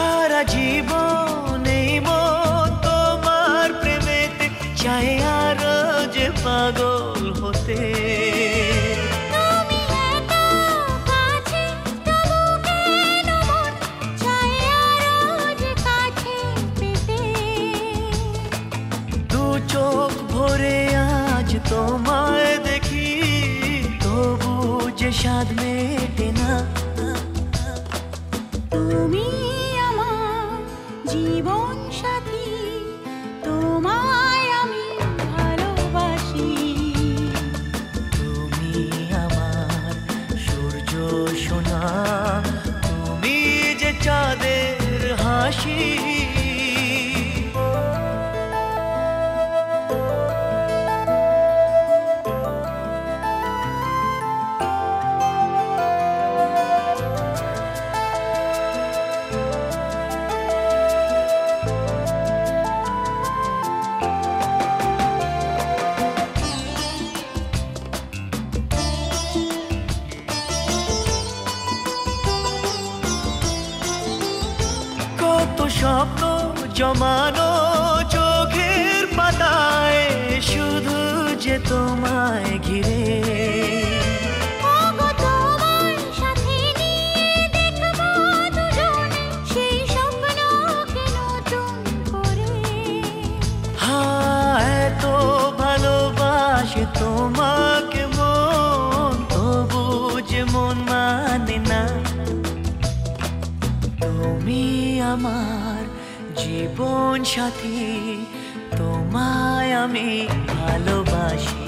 সারা জীবন এই মন তোমার প্রেমেতে চাই আরো যে পাগল হতে। চোখ ভরে আজ তোমায় দেখি তবু যে স্বাদ মেটে না। তুমি আমার জীবন সাথী, তোমায় আমি ভালোবাসি। তুমি আমার সূর্য সোনা, তুমি যে চাঁদের হাসি। কত স্বপ্ন জমানো চোখের পাতায় শুধু যে তোমায় ঘিরে। এতো ভালোবাসে তোমাকে মন, তবু যে মন মানে না। তুমি আমার জীবন সাথী, তোমায় আমি ভালোবাসি।